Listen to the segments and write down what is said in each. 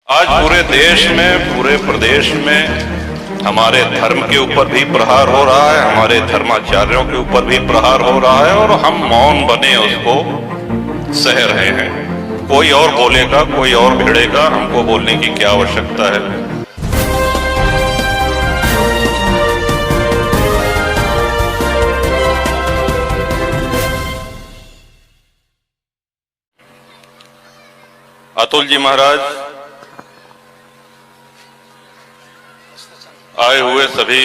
आज पूरे देश में, पूरे प्रदेश में हमारे धर्म के ऊपर भी प्रहार हो रहा है, हमारे धर्माचार्यों के ऊपर भी प्रहार हो रहा है और हम मौन बने उसको सह रहे हैं। कोई और बोलेगा, कोई और भिड़ेगा, हमको बोलने की क्या आवश्यकता है। अतुल जी महाराज, आए हुए सभी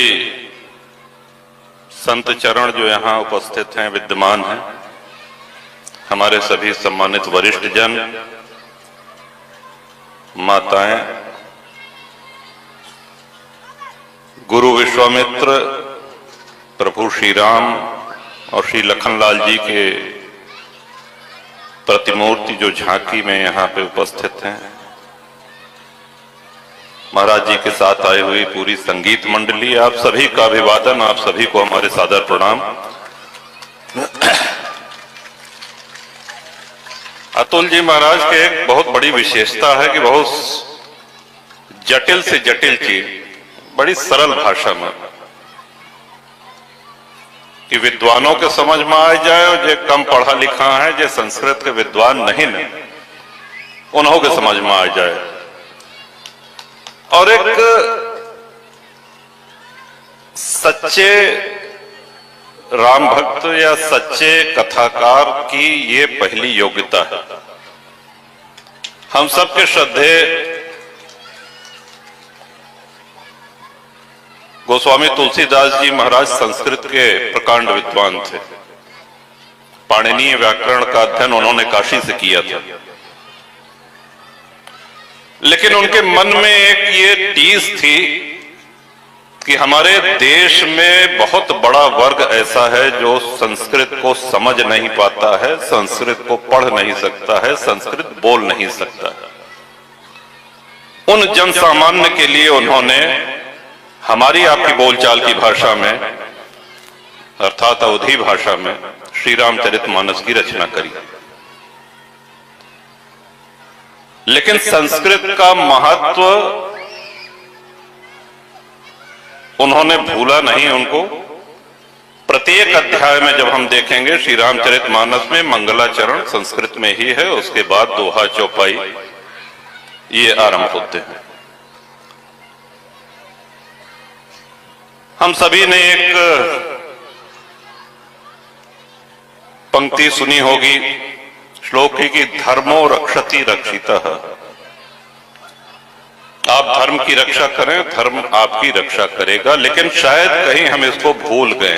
संत चरण जो यहाँ उपस्थित हैं, विद्यमान हैं, हमारे सभी सम्मानित वरिष्ठ जन, माताएं, गुरु विश्वामित्र, प्रभु श्री राम और श्री लखनलाल जी के प्रतिमूर्ति जो झांकी में यहाँ पे उपस्थित हैं, महाराज जी के साथ आई हुई पूरी संगीत मंडली, आप सभी का अभिवादन, आप सभी को हमारे सादर प्रणाम। अतुल जी महाराज के एक बहुत बड़ी विशेषता है कि बहुत जटिल से जटिल चीज बड़ी सरल भाषा में, कि विद्वानों के समझ में आ जाए, और जो कम पढ़ा लिखा है, जो संस्कृत के विद्वान नहीं न, उन्हों के समझ में आ जाए। और एक सच्चे राम भक्त या सच्चे कथाकार की ये पहली योग्यता है। हम सबके श्रद्धेय गोस्वामी तुलसीदास जी महाराज संस्कृत के प्रकांड विद्वान थे। पाणिनीय व्याकरण का अध्ययन उन्होंने काशी से किया था, लेकिन उनके मन में एक ये टीस थी कि हमारे देश में बहुत बड़ा वर्ग ऐसा है जो संस्कृत को समझ नहीं पाता है, संस्कृत को पढ़ नहीं सकता है, संस्कृत बोल नहीं सकता है। उन जन सामान्य के लिए उन्होंने हमारी आपकी बोलचाल की भाषा में, अर्थात अवधी भाषा में, श्री रामचरितमानस की रचना करी। लेकिन संस्कृत का महत्व उन्होंने भूला नहीं। उनको प्रत्येक अध्याय में जब हम देखेंगे, श्री रामचरितमानस में मंगलाचरण संस्कृत में ही है, उसके बाद दोहा चौपाई ये आरंभ होते हैं। हम सभी ने एक पंक्ति सुनी होगी श्लोक की, धर्मो रक्षति रक्षितः। आप धर्म की रक्षा करें, धर्म आपकी रक्षा करेगा। लेकिन शायद कहीं हम इसको भूल गए।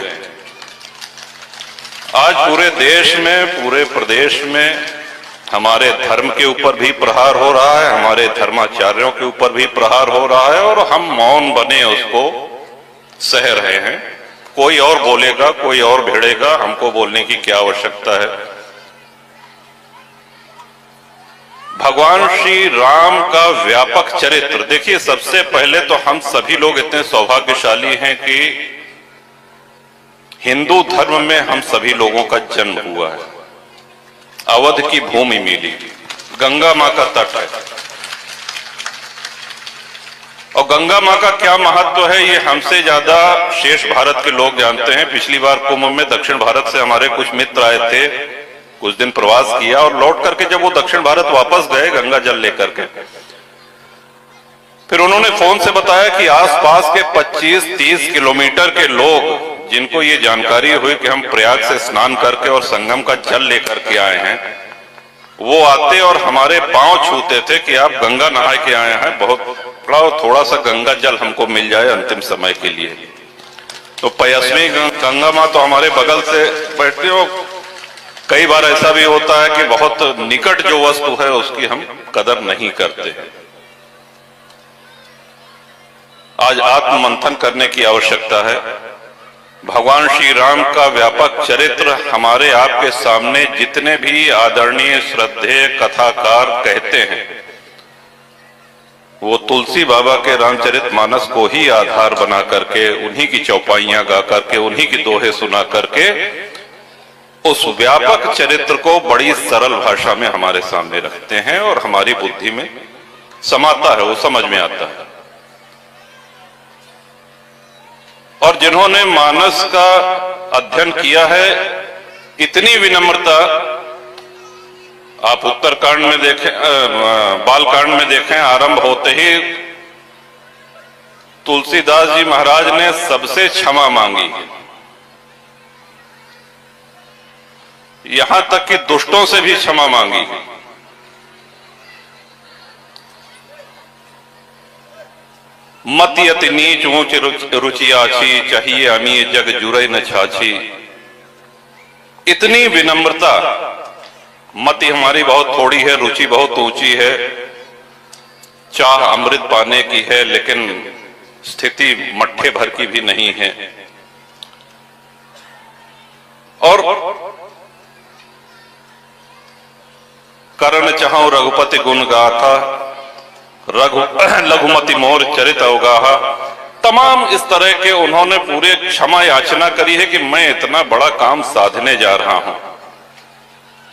आज पूरे देश में, पूरे प्रदेश में हमारे धर्म के ऊपर भी प्रहार हो रहा है, हमारे धर्माचार्यों के ऊपर भी प्रहार हो रहा है और हम मौन बने उसको सह रहे हैं। कोई और बोलेगा, कोई और भिड़ेगा, हमको बोलने की क्या आवश्यकता है। भगवान श्री राम का व्यापक चरित्र देखिए। सबसे पहले तो हम सभी लोग इतने सौभाग्यशाली हैं कि हिंदू धर्म में हम सभी लोगों का जन्म हुआ है। अवध की भूमि मिली, गंगा मां का तट है, और गंगा मां का क्या महत्व है ये हमसे ज्यादा शेष भारत के लोग जानते हैं। पिछली बार कुंभ में दक्षिण भारत से हमारे कुछ मित्र आए थे, कुछ दिन प्रवास किया, और लौट करके जब वो दक्षिण भारत वापस गए गंगा जल लेकर के, फिर उन्होंने फोन से बताया कि आसपास के 25-30 किलोमीटर के लोग जिनको ये जानकारी हुई कि हम प्रयाग से स्नान करके और संगम का जल लेकर के आए हैं, वो आते और हमारे पांव छूते थे कि आप गंगा नहा के आए हैं, बहुत थोड़ा सा गंगा जल हमको मिल जाए अंतिम समय के लिए। तो पयस्वी गंगा मां तो हमारे बगल से बैठती हो। कई बार ऐसा भी होता है कि बहुत निकट जो वस्तु है उसकी हम कदर नहीं करते हैं। आज आत्ममंथन करने की आवश्यकता है। भगवान श्री राम का व्यापक चरित्र हमारे आपके सामने जितने भी आदरणीय श्रद्धेय कथाकार कहते हैं, वो तुलसी बाबा के रामचरितमानस को ही आधार बना करके, उन्हीं की चौपाइयां गा करके, उन्हीं की दोहे सुना करके उस व्यापक चरित्र को बड़ी सरल भाषा में हमारे सामने रखते हैं और हमारी बुद्धि में समाता है, वो समझ में आता है। और जिन्होंने मानस का अध्ययन किया है, इतनी विनम्रता आप उत्तरकांड में देखें, बालकांड में देखें, आरंभ होते ही तुलसीदास जी महाराज ने सबसे क्षमा मांगी, यहां तक कि दुष्टों से भी क्षमा मांगी। मति अति नीच ऊंच रुचि आछी, चाहिए अमी जग जुरे न छाछी। इतनी विनम्रता, मति हमारी बहुत थोड़ी है, रुचि बहुत ऊंची है, चाह अमृत पाने की है, लेकिन स्थिति मट्ठे भर की भी नहीं है। और करण चाहूं रघुपति गुण गाथा, लघुमति मोर चरित अवगाहा। तमाम इस तरह के उन्होंने पूरे क्षमा याचना करी है कि मैं इतना बड़ा काम साधने जा रहा हूं।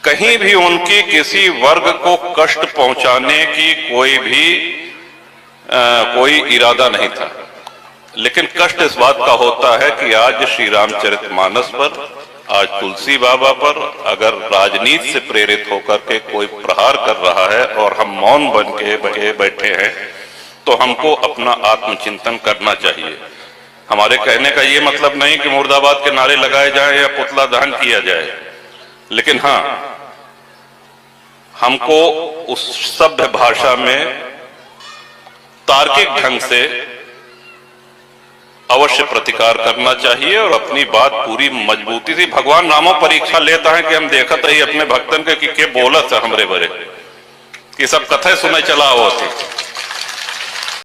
कहीं भी उनकी किसी वर्ग को कष्ट पहुंचाने की कोई इरादा नहीं था, लेकिन कष्ट इस बात का होता है कि आज श्री रामचरितमानस पर, आज तुलसी बाबा पर अगर राजनीति से प्रेरित होकर के कोई प्रहार कर रहा है और हम मौन बन के बैठे हैं, तो हमको अपना आत्मचिंतन करना चाहिए। हमारे कहने का ये मतलब नहीं कि मुर्दाबाद के नारे लगाए जाएं या पुतला दहन किया जाए, लेकिन हाँ, हमको उस सभ्य भाषा में तार्किक ढंग से अवश्य प्रतिकार करना चाहिए और अपनी बात पूरी मजबूती से। भगवान रामो परीक्षा लेता है कि हम देखत ही अपने भक्तन के कि बोलत है हमरे बरे, कि सब कथे सुने चला होती।